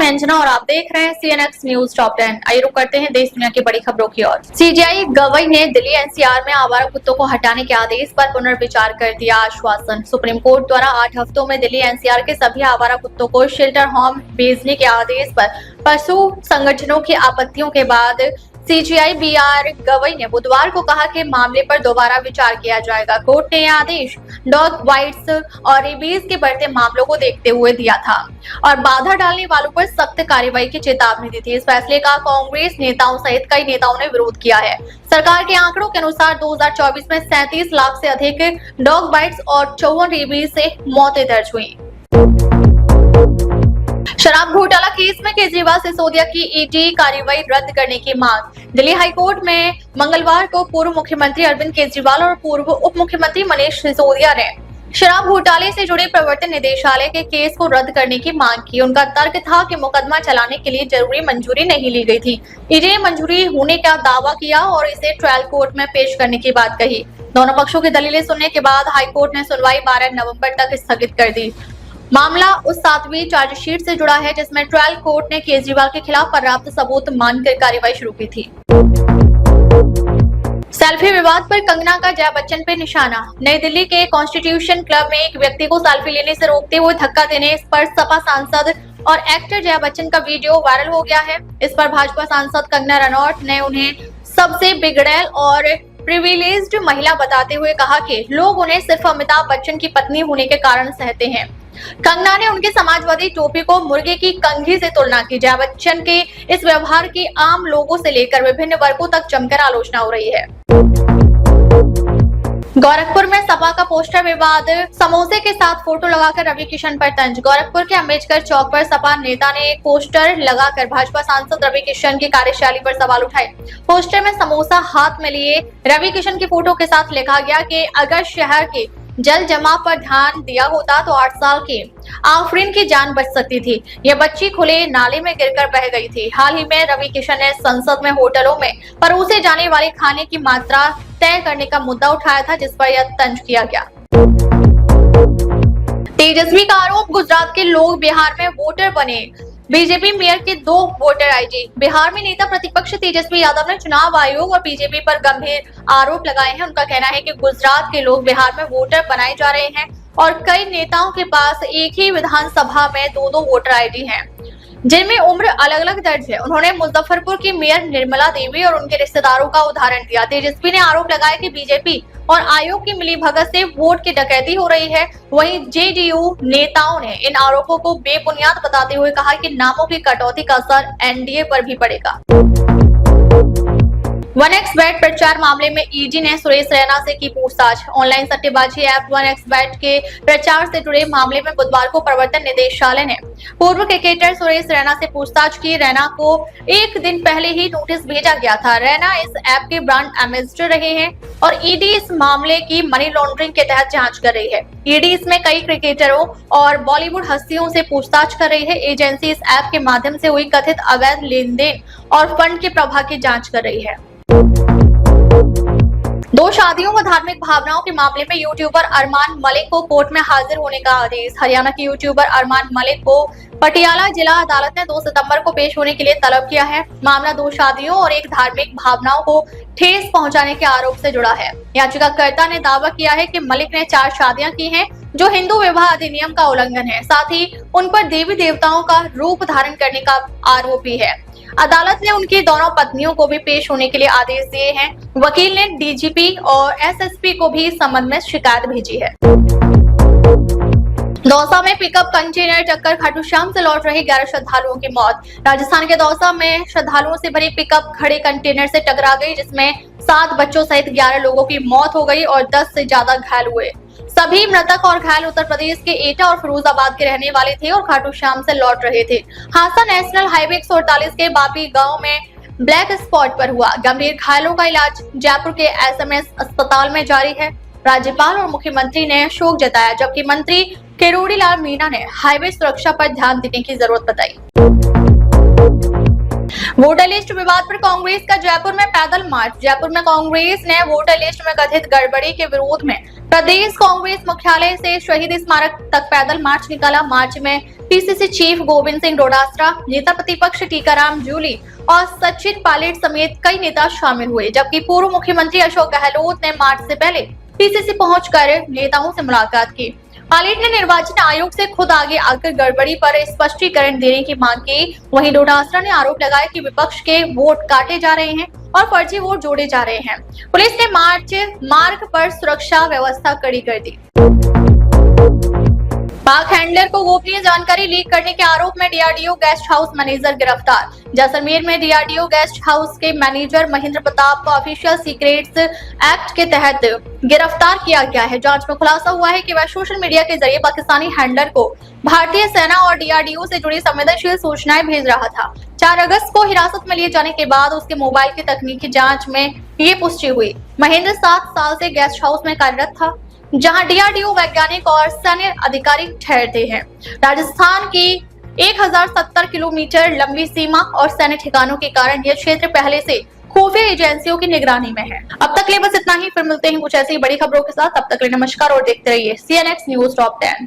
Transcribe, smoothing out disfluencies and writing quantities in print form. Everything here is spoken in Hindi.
मैं अंजना और आप देख रहे हैं CNX न्यूज टॉप 10। आइए रुक करते हैं देश दुनिया की बड़ी खबरों की ओर। CJI गवई ने दिल्ली NCR में आवारा कुत्तों को हटाने के आदेश पर पुनर्विचार कर दिया आश्वासन। सुप्रीम कोर्ट द्वारा 8 हफ्तों में दिल्ली NCR के सभी आवारा कुत्तों को शेल्टर होम भेजने के आदेश पर पशु संगठनों की आपत्तियों के बाद CJI BR गवई ने बुधवार को कहा कि मामले पर दोबारा विचार किया जाएगा। कोर्ट ने यह आदेश डॉग बाइट्स और रेबीज के बढ़ते मामलों को देखते हुए दिया था और बाधा डालने वालों पर सख्त कार्रवाई की चेतावनी दी थी। इस फैसले का कांग्रेस नेताओं सहित कई नेताओं ने विरोध किया है। सरकार के आंकड़ों के अनुसार 2024 में 37 लाख से अधिक डॉग बाइट्स और 54 रेबीज से मौतें दर्ज हुई। शराब घोटाला केस में केजरीवाल सिसोदिया की ईडी कार्रवाई रद्द करने की मांग। दिल्ली हाईकोर्ट में मंगलवार को पूर्व मुख्यमंत्री अरविंद केजरीवाल और पूर्व उप मुख्यमंत्री मनीष सिसोदिया ने शराब घोटाले से जुड़े प्रवर्तन निदेशालय के केस को रद्द करने की मांग की। उनका तर्क था कि मुकदमा चलाने के लिए जरूरी मंजूरी नहीं ली गई थी। ईडी ने मंजूरी होने का दावा किया और इसे ट्रायल कोर्ट में पेश करने की बात कही। दोनों पक्षों की दलीलें सुनने के बाद हाईकोर्ट ने सुनवाई 12 नवंबर तक स्थगित कर दी। मामला उस 7वीं चार्जशीट से जुड़ा है जिसमें ट्रायल कोर्ट ने केजरीवाल के खिलाफ पर्याप्त सबूत मानकर कार्रवाई शुरू की थी। सेल्फी विवाद पर कंगना का जया बच्चन पे निशाना। नई दिल्ली के कॉन्स्टिट्यूशन क्लब में एक व्यक्ति को सेल्फी लेने से रोकते हुए धक्का देने पर सपा सांसद और एक्टर जया बच्चन का वीडियो वायरल हो गया है। इस पर भाजपा सांसद कंगना रनौत ने उन्हें सबसे बिगड़ैल और प्रिविलेज्ड महिला बताते हुए कहा कि लोग उन्हें सिर्फ अमिताभ बच्चन की पत्नी होने के कारण सहते हैं। कंगना ने उनके समाजवादी टोपी को मुर्गे की कंघी से तुलना की। जया बच्चन के इस व्यवहार की आम लोगों से लेकर विभिन्न वर्गों तक जमकर आलोचना हो रही है। गोरखपुर में सपा का पोस्टर विवाद, समोसे के साथ फोटो लगाकर रवि किशन पर तंज। गोरखपुर के अम्बेडकर चौक पर सपा नेता ने एक पोस्टर लगाकर भाजपा सांसद रवि किशन की कार्यशैली पर सवाल उठाए। पोस्टर में समोसा हाथ में लिए रवि किशन की फोटो के साथ लिखा गया कि अगर शहर के जल जमाव पर ध्यान दिया होता तो 8 साल के आफरीन की जान बच सकती थी। यह बच्ची खुले नाले में गिरकर बह गई थी। हाल ही में रवि किशन ने संसद में होटलों में परोसे जाने वाले खाने की मात्रा तय करने का मुद्दा उठाया था जिस पर यह तंज किया गया। तेजस्वी का आरोप, गुजरात के लोग बिहार में वोटर बने। बीजेपी मेयर के 2 वोटर आईडी। बिहार में नेता प्रतिपक्ष तेजस्वी यादव ने चुनाव आयोग और बीजेपी पर गंभीर आरोप लगाए हैं। उनका कहना है कि गुजरात के लोग बिहार में वोटर बनाए जा रहे हैं और कई नेताओं के पास एक ही विधानसभा में 2-2 वोटर आईडी हैं जिनमें उम्र अलग अलग दर्ज है। उन्होंने मुजफ्फरपुर की मेयर निर्मला देवी और उनके रिश्तेदारों का उदाहरण दिया। तेजस्वी ने आरोप लगाया कि बीजेपी और आयोग की मिलीभगत से वोट की डकैती हो रही है। वहीं JDU नेताओं ने इन आरोपों को बेबुनियाद बताते हुए कहा कि नामों की कटौती का असर NDA पर भी पड़ेगा। 1xBet प्रचार मामले में ईडी ने सुरेश रैना से की पूछताछ। ऑनलाइन सट्टेबाजी ऐप 1xBet के प्रचार से जुड़े मामले में बुधवार को प्रवर्तन निदेशालय ने पूर्व क्रिकेटर सुरेश रैना से पूछताछ की। रैना को एक दिन पहले ही नोटिस भेजा गया था। रैना इस ऐप के ब्रांड एम्बेसडर रहे हैं और ईडी इस मामले की मनी लॉन्ड्रिंग के तहत जांच कर रही है। ईडी इसमें कई क्रिकेटरों और बॉलीवुड हस्तियों से पूछताछ कर रही है। एजेंसी इस ऐप के माध्यम से हुई कथित अवैध लेन देन और फंड के प्रवाह की जांच कर रही है। 2 शादियों व धार्मिक भावनाओं के मामले में यूट्यूबर अरमान मलिक को कोर्ट में हाजिर होने का आदेश। हरियाणा के यूट्यूबर अरमान मलिक को पटियाला जिला अदालत ने 2 सितंबर को पेश होने के लिए तलब किया है। मामला 2 शादियों और एक धार्मिक भावनाओं को ठेस पहुंचाने के आरोप से जुड़ा है। याचिकाकर्ता ने दावा किया है कि मलिक ने 4 शादियां की हैं जो हिंदू विवाह अधिनियम का उल्लंघन है। साथ ही उन पर देवी देवताओं का रूप धारण करने का आरोप भी है। अदालत ने उनकी दोनों पत्नियों को भी पेश होने के लिए आदेश दिए हैं। वकील ने DGP और SSP को भी इस संबंध में शिकायत भेजी है। दौसा में पिकअप कंटेनर टक्कर, खाटू श्याम से लौट रहे 11 श्रद्धालुओं की मौत। राजस्थान के दौसा में श्रद्धालुओं से भरी पिकअप खड़े कंटेनर से टकरा गई जिसमें 7 बच्चों सहित 11 लोगों की मौत हो गई और 10 से ज्यादा घायल हुए। सभी मृतक और घायल उत्तर प्रदेश के एटा और फिरोजाबाद के रहने वाले थे और खाटू श्याम से लौट रहे थे। हादसा नेशनल हाईवे 148 के बापी गांव में ब्लैक स्पॉट पर हुआ। गंभीर घायलों का इलाज जयपुर के SMS अस्पताल में जारी है। राज्यपाल और मुख्यमंत्री ने शोक जताया जबकि मंत्री किरोड़ी लाल मीणा ने हाईवे सुरक्षा पर ध्यान देने की जरूरत बताई। वोटर लिस्ट विवाद पर कांग्रेस का जयपुर में पैदल मार्च। जयपुर में कांग्रेस ने वोटर लिस्ट में कथित गड़बड़ी के विरोध में प्रदेश कांग्रेस मुख्यालय से शहीद स्मारक तक पैदल मार्च निकाला। मार्च में पीसीसी चीफ गोविंद सिंह डोटासरा, नेता प्रतिपक्ष टीकाराम जूली और सचिन पायलट समेत कई नेता शामिल हुए, जबकि पूर्व मुख्यमंत्री अशोक गहलोत ने मार्च से पहले पीसीसी पहुंचकर नेताओं से मुलाकात की। पायलट ने निर्वाचन आयोग से खुद आगे आकर गड़बड़ी पर स्पष्टीकरण देने की मांग की। वहीं डोटासरा ने आरोप लगाया कि विपक्ष के वोट काटे जा रहे हैं और फर्जी वोट जोड़े जा रहे हैं। पुलिस ने मार्ग पर सुरक्षा व्यवस्था कड़ी कर दी। पाक हैंडलर को गोपनीय जानकारी लीक करने के आरोप में डीआरडीओ गेस्ट हाउस मैनेजर गिरफ्तार। जैसलमेर में डीआरडीओ गेस्ट हाउस के मैनेजर महेंद्र प्रताप को ऑफिशियल सीक्रेट्स एक्ट के तहत गिरफ्तार किया गया है। जांच में खुलासा हुआ है कि वह सोशल मीडिया के जरिए पाकिस्तानी हैंडलर को भारतीय सेना और डीआरडीओ से जुड़ी संवेदनशील सूचनाएं भेज रहा था। 4 अगस्त को हिरासत में लिए जाने के बाद उसके मोबाइल की तकनीकी जांच में ये पुष्टि हुई। महेंद्र 7 साल से गेस्ट हाउस में कार्यरत था, जहां डीआरडीओ वैज्ञानिक और सैन्य अधिकारी ठहरते हैं। राजस्थान की 1070 किलोमीटर लंबी सीमा और सैन्य ठिकानों के कारण यह क्षेत्र पहले से खुफिया एजेंसियों की निगरानी में है। अब तक के लिए बस इतना ही, फिर मिलते हैं कुछ ऐसी बड़ी खबरों के साथ। तब तक के लिए नमस्कार और देखते रहिए CNX न्यूज टॉप 10।